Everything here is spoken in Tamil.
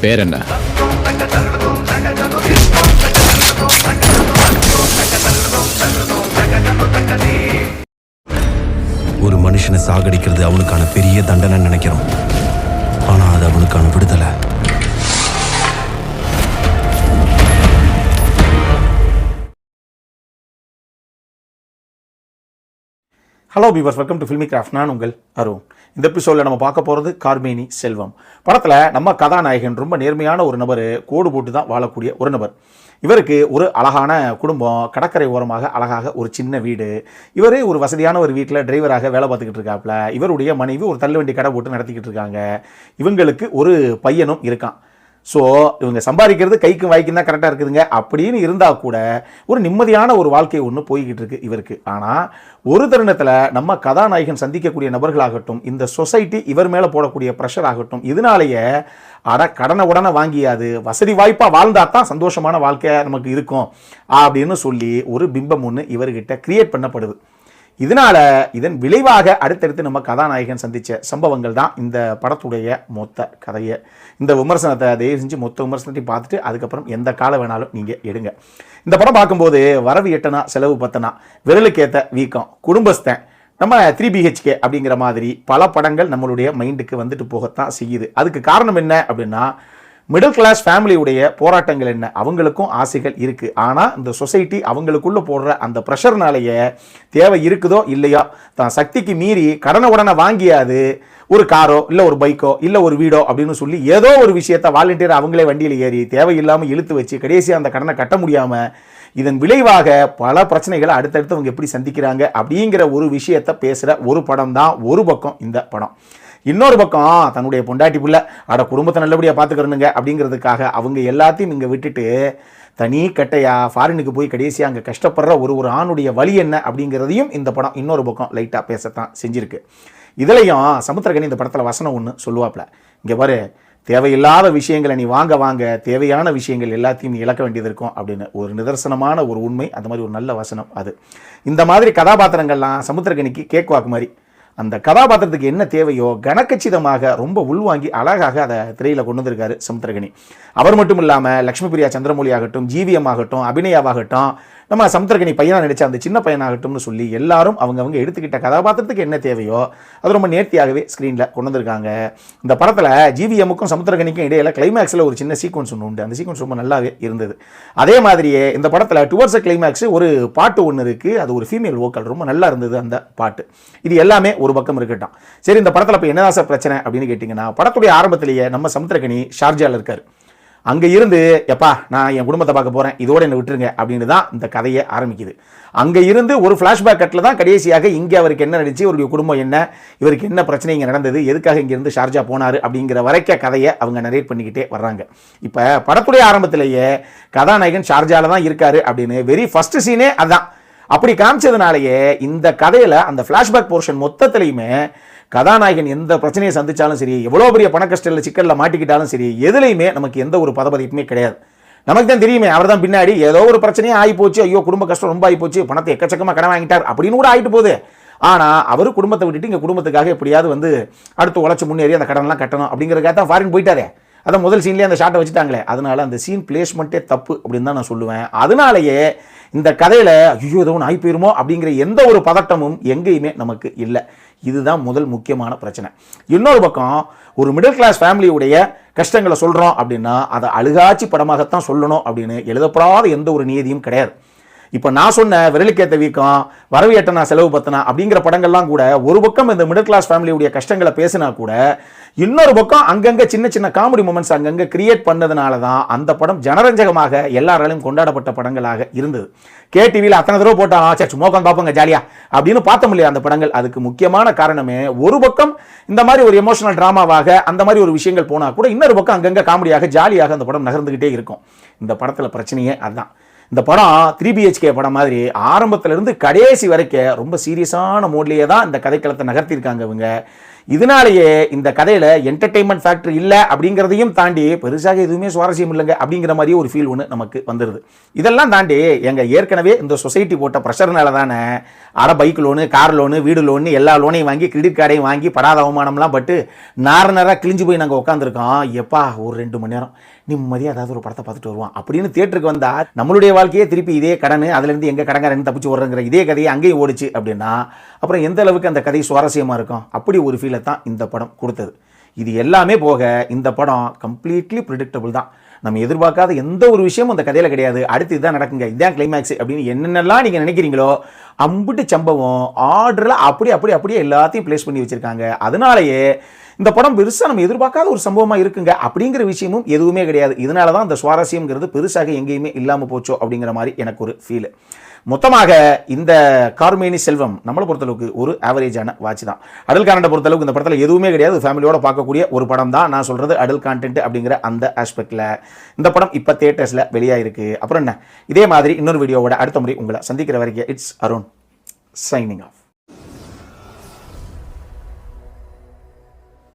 பேர் என்ன? ஒரு மனுஷனை சாகடிக்கிறது அவனுக்கான பெரிய தண்டனை நினைக்கிறோம். ஆனா அது அவனுக்கான விடுதலை. Hello viewers, welcome to filmi craft. நான் உங்கள் அருண். இந்த எபிசோடில் நம்ம பார்க்க போகிறது கார்மேனி செல்வம். படத்தில் நம்ம கதாநாயகன் ரொம்ப நேர்மையான ஒரு நபர், கோடு போட்டு தான் வாழக்கூடிய ஒரு நபர். இவருக்கு ஒரு அழகான குடும்பம், கடற்கரை ஓரமாக அழகாக ஒரு சின்ன வீடு. இவர் ஒரு வசதியான ஒரு வீட்டில் டிரைவராக வேலை பார்த்துக்கிட்டு இருக்காப்புல. இவருடைய மனைவி ஒரு தள்ளுவண்டி கடை போட்டு நடத்திக்கிட்டு இருக்காங்க. இவங்களுக்கு ஒரு பையனும் இருக்கான். ஸோ இவங்க சம்பாதிக்கிறது கைக்கும் வாய்க்கும் தான் கரெக்டாக இருக்குதுங்க. அப்படின்னு இருந்தால் கூட ஒரு நிம்மதியான ஒரு வாழ்க்கை ஒன்று போய்கிட்டு இருக்கு இவருக்கு. ஆனால் ஒரு தருணத்தில் நம்ம கதாநாயகன் சந்திக்கக்கூடிய நபர்களாகட்டும், இந்த சொசைட்டி இவர் மேலே போடக்கூடிய ப்ரெஷர் ஆகட்டும், இதனாலேயே கடனை உடனே வாங்கியாது வசதி வாய்ப்பாக வாழ்ந்தா தான் சந்தோஷமான வாழ்க்கை நமக்கு இருக்கும் அப்படின்னு சொல்லி ஒரு பிம்பம் ஒன்று இவர்கிட்ட கிரியேட் பண்ணப்படுது. இதன் விளைவாக அடுத்தடுத்து நம்ம கதாநாயகன் சந்தித்த சம்பவங்கள் தான் இந்த படத்துடைய மொத்த கதையை. இந்த விமர்சனத்தை தயவு செஞ்சு மொத்த விமர்சனத்தையும் பார்த்துட்டு அதுக்கப்புறம் எந்த காலம் வேணாலும் நீங்கள் எடுங்க. இந்த படம் பார்க்கும்போது வரவு எட்டனா செலவு பத்தனா, விரலுக்கேற்ற வீக்கம், குடும்பஸ்தன், நம்ம 3BHK அப்படிங்கிற மாதிரி பல படங்கள் நம்மளுடைய மைண்டுக்கு வந்துட்டு போகத்தான் செய்யுது. அதுக்கு காரணம் என்ன அப்படின்னா, மிடில் கிளாஸ் ஃபேமிலியுடைய போராட்டங்கள் என்ன, அவங்களுக்கும் ஆசைகள் இருக்குது. ஆனால் இந்த சொசைட்டி அவங்களுக்குள்ளே போடுற அந்த ப்ரெஷர்னாலேயே தேவை இருக்குதோ இல்லையோ தான் சக்திக்கு மீறி கடனை உடனே வாங்கியாது ஒரு காரோ இல்லை ஒரு பைக்கோ இல்லை ஒரு வீடோ அப்படின்னு சொல்லி ஏதோ ஒரு விஷயத்தை வாலண்டியர் அவங்களே வண்டியில் ஏறி தேவையில்லாமல் இழுத்து வச்சு கடைசியாக அந்த கடனை கட்ட முடியாமல் இதன் விளைவாக பல பிரச்சனைகளை அடுத்தடுத்து அவங்க எப்படி சந்திக்கிறாங்க அப்படிங்கிற ஒரு விஷயத்தை பேசுகிற ஒரு படம் தான் ஒரு பக்கம் இந்த படம். இன்னொரு பக்கம் தன்னுடைய பொண்டாட்டி புள்ள குடும்பத்தை நல்லபடியாக பார்த்துக்கிறனுங்க அப்படிங்கிறதுக்காக அவங்க எல்லாத்தையும் இங்கே விட்டுட்டு தனி கட்டையா ஃபாரினுக்கு போய் கடைசியாக அங்கே கஷ்டப்படுற ஒரு ஆணுடைய வழி என்ன அப்படிங்கிறதையும் இந்த படம் இன்னொரு பக்கம் லைட்டாக பேசத்தான் செஞ்சுருக்கு. இதுலையும் சமுத்திரகனி இந்த படத்தில் வசனம் ஒன்று சொல்லுவாப்புல, இங்கே பாரு, தேவையில்லாத விஷயங்களை நீ வாங்க தேவையான விஷயங்கள் எல்லாத்தையும் நீ இழக்க வேண்டியது இருக்கும் அப்படின்னு ஒரு நிதர்சனமான ஒரு உண்மை. அந்த மாதிரி ஒரு நல்ல வசனம் அது. இந்த மாதிரி கதாபாத்திரங்கள்லாம் சமுத்திரகனிக்கு கேக் வாக்கு மாதிரி அந்த கதாபாத்திரத்துக்கு என்ன தேவையோ கனக்கச்சிதமாக ரொம்ப உள்வாங்கி அழகாக அதை திரையில் கொண்டு வந்திருக்காரு சமுத்திரகனி. அவர் மட்டும் இல்லாமல் லக்ஷ்மி பிரியா சந்திரமௌலி ஆகட்டும், ஜிவிஎம் ஆகட்டும், அபிநயாவாகட்டும், நம்ம சமுத்திரகனி பையனாக நடித்த அந்த சின்ன பையனாகட்டும்னு சொல்லி எல்லாரும் அவங்க எடுத்துக்கிட்ட கதாபாத்திரத்துக்கு என்ன தேவையோ அது ரொம்ப நேர்த்தியாகவே ஸ்க்ரீனில் கொண்டு வந்திருக்காங்க. இந்த படத்தில் ஜிவிஎம்முக்கும் சமுத்திரகனிக்கும் இடையில கிளைமேக்ஸில் ஒரு சின்ன சீக்வன்ஸ் ஒன்று உண்டு. அந்த சீக்வன்ஸ் ரொம்ப நல்லாவே இருந்தது. அதே மாதிரியே இந்த படத்தில் டுவர்ட்ஸ் கிளைமேக்ஸ் ஒரு பாட்டு ஒன்று இருக்குது. அது ஒரு ஃபீமேல் வோக்கல், ரொம்ப நல்லா இருந்தது அந்த பாட்டு. இது எல்லாமே ஒரு பக்கம் இருக்கட்டும். சரி, இந்த படத்தில் இப்போ என்னதான் சார் பிரச்சனை அப்படின்னு கேட்டிங்கன்னா, படத்துடைய ஆரம்பத்திலேயே நம்ம சமுத்திரகனி ஷார்ஜாவில் இருக்கார். அங்கே இருந்து எப்பா நான் என் குடும்பத்தை பார்க்க போகிறேன், இதோடு என்னை விட்டுருங்க அப்படின்னு தான் இந்த கதையை ஆரம்பிக்குது. அங்கே இருந்து ஒரு ஃப்ளாஷ்பேக் கட்டில் தான் கடைசியாக இங்கே அவருக்கு என்ன நடிச்சு, இவருடைய குடும்பம் என்ன, இவருக்கு என்ன பிரச்சனை இங்கே நடந்தது, எதுக்காக இங்கேருந்து ஷார்ஜா போனார் அப்படிங்கிற வரைக்கும் கதையை அவங்க நரேட் பண்ணிக்கிட்டே வர்றாங்க. இப்போ படத்துடைய ஆரம்பத்திலேயே கதாநாயகன் ஷார்ஜாவில் தான் இருக்காரு அப்படின்னு வெரி ஃபர்ஸ்ட் சீனே அதுதான். அப்படி காமிச்சதுனாலேயே இந்த கதையில் அந்த ஃப்ளாஷ்பேக் போர்ஷன் மொத்தத்திலையுமே கதாநாயகன் எந்த பிரச்சனையை சந்திச்சாலும் சரி, எவ்வளோ பெரிய பண கஷ்டத்தில் சிக்கலில் மாட்டிக்கிட்டாலும் சரி, எதுலையுமே நமக்கு எந்த ஒரு பதபதிப்புமே கிடையாது. நமக்கு தான் தெரியுமே, அவர் தான் பின்னாடி ஏதோ ஒரு பிரச்சனையே ஆகிப்போச்சு, ஐயோ குடும்ப கஷ்டம் ரொம்ப ஆகிப்போச்சு, பணத்தை எக்கச்சக்கமாக கடன் வாங்கிட்டார் அப்படின்னு கூட ஆகிட்டு போகுது. ஆனால் அவர் குடும்பத்தை விட்டுட்டு இங்கே குடும்பத்துக்காக எப்படியாவது அடுத்து உழைச்சி முன்னேறி அந்த கடன்லாம் கட்டணும் அப்படிங்கிறதுக்காக தான் ஃபாரின் போயிட்டாரே. அதான் முதல் சீன்லேயே அந்த ஷாட்டை வச்சுட்டாங்களே, அதனால அந்த சீன் பிளேஸ்மெண்ட்டே தப்பு அப்படின்னு தான் நான் சொல்லுவேன். அதனாலேயே இந்த கதையில் ஐயோ ஏதோ ஒன்று ஆகி போயிருமோ அப்படிங்கிற எந்த ஒரு பதட்டமும் எங்கேயுமே நமக்கு இல்லை. இதுதான் முதல் முக்கியமான பிரச்சனை. இன்னொரு பக்கம் ஒரு மிடில் கிளாஸ் ஃபேமிலியுடைய கஷ்டங்களை சொல்கிறோம் அப்படின்னா அதை அழுகாட்சி படமாகத்தான் சொல்லணும் அப்படின்னு எழுதப்படாத எந்த ஒரு நியதியும் கிடையாது. இப்போ நான் சொன்ன விரலுக்கேற்ற வீக்கம், வரவு எட்டனா செலவு பத்தனா அப்படிங்கிற படங்கள்லாம் கூட ஒரு பக்கம் இந்த மிடில் கிளாஸ் ஃபேமிலியுடைய கஷ்டங்களை பேசினா கூட இன்னொரு பக்கம் அங்கங்கே சின்ன சின்ன காமெடி மூமெண்ட்ஸ் அங்கங்கே கிரியேட் பண்ணதுனால தான் அந்த படம் ஜனரஞ்சகமாக எல்லாராலையும் கொண்டாடப்பட்ட படங்களாக இருந்தது. KTVயில் அத்தனை தடவை போட்டாலும் சரி சும்மா உட்காந்து பார்ப்போங்க ஜாலியா அப்படின்னு பார்த்தோம் இல்லையா அந்த படங்கள். அதுக்கு முக்கியமான காரணமே ஒரு பக்கம் இந்த மாதிரி ஒரு எமோஷனல் ட்ராமாவாக அந்த மாதிரி ஒரு விஷயங்கள் போனால் கூட இன்னொரு பக்கம் அங்கங்கே காமெடியாக ஜாலியாக அந்த படம் நகர்ந்துக்கிட்டே இருக்கும். இந்த படத்தில் பிரச்சனையே அதுதான். இந்த படம் 3BHK படம் மாதிரி ஆரம்பத்திலிருந்து கடைசி வரைக்கும் ரொம்ப சீரியஸான மோட்லேயே தான் இந்த கதைக்களத்தை நகர்த்தியிருக்காங்க இவங்க. இதனாலேயே இந்த கதையில் என்டர்டெயின்மெண்ட் ஃபேக்டர் இல்லை அப்படிங்கிறதையும் தாண்டி பெருசாக எதுவுமே சுவாரஸ்யம் இல்லைங்க அப்படிங்கிற மாதிரியே ஒரு ஃபீல் ஒன்று நமக்கு வந்துடுது. இதெல்லாம் தாண்டி எங்கள் ஏற்கனவே இந்த சொசைட்டி போட்ட ப்ரெஷர்னால தானே பைக் லோனு, கார் லோனு, வீடு லோனு எல்லா லோனையும் வாங்கி கிரெடிட் கார்டையும் வாங்கி படாத அவமானம்லாம் பட்டு நேரம் கிழிஞ்சு போய் நாங்கள் உட்காந்துருக்கோம். எப்பா ஒரு 2 மணி நேரம் நிம்மதியாக ஏதாவது ஒரு படத்தை பார்த்துட்டு வருவோம் அப்படின்னு தியேட்டருக்கு வந்தால் நம்மளுடைய வாழ்க்கையே திருப்பி இதே கடன், அதுலேருந்து எங்கள் கடங்காரன் தப்பிச்சு வர்றங்கிற இதே கதையை அங்கேயும் ஓடிச்சு அப்படின்னா அப்புறம் எந்த அளவுக்கு அந்த கதை சுவாரஸ்யமாக இருக்கும். அப்படி ஒரு ஃபீலை தான் இந்த படம் கொடுத்தது. இது எல்லாமே போக இந்த படம் கம்ப்ளீட்லி ப்ரிடிக்டபிள் தான். நம்ம எதிர்பார்க்காத எந்த ஒரு விஷயமும் அந்த கதையில் கிடையாது. அடுத்து இதுதான் நடக்குங்க, இதுதான் கிளைமேக்ஸ் அப்படின்னு என்னென்னலாம் நீங்கள் நினைக்கிறீங்களோ அம்பிட்டு சம்பவம் ஆர்டரில் அப்படியே எல்லாத்தையும் பிளேஸ் பண்ணி வச்சுருக்காங்க. அதனாலேயே இந்த படம் பெருசாக நம்ம எதிர்பார்க்காத ஒரு சம்பவமாக இருக்குங்க அப்படிங்கிற விஷயமும் எதுவுமே கிடையாது. இதனால தான் அந்த சுவாரஸ்யம்ங்கிறது பெருசாக எங்கேயுமே இல்லாமல் போச்சோ அப்படிங்கிற மாதிரி எனக்கு ஒரு ஃபீல். மொத்தமாக இந்த கார்மேனி செல்வம் நம்மளை பொறுத்தளவுக்கு ஒரு ஆவரேஜான வாட்ச் தான். அடல் கான்டென்ட் பொறுத்தளவுக்கு இந்த படத்தில் எதுவுமே கிடையாது. ஃபேமிலியோட பார்க்கக்கூடிய ஒரு படம் தான். நான் சொல்கிறது அடல் கான்டென்ட் அப்படிங்கிற அந்த ஆஸ்பெக்டில் இந்த படம் இப்போ தியேட்டர்ஸில் வெளியாயிருக்கு. அப்புறம் என்ன, இதே மாதிரி இன்னொரு வீடியோவோட அடுத்த முறை உங்களை சந்திக்கிற வரைக்கும் இட்ஸ் அருண் சைனிங் ஆஃப்.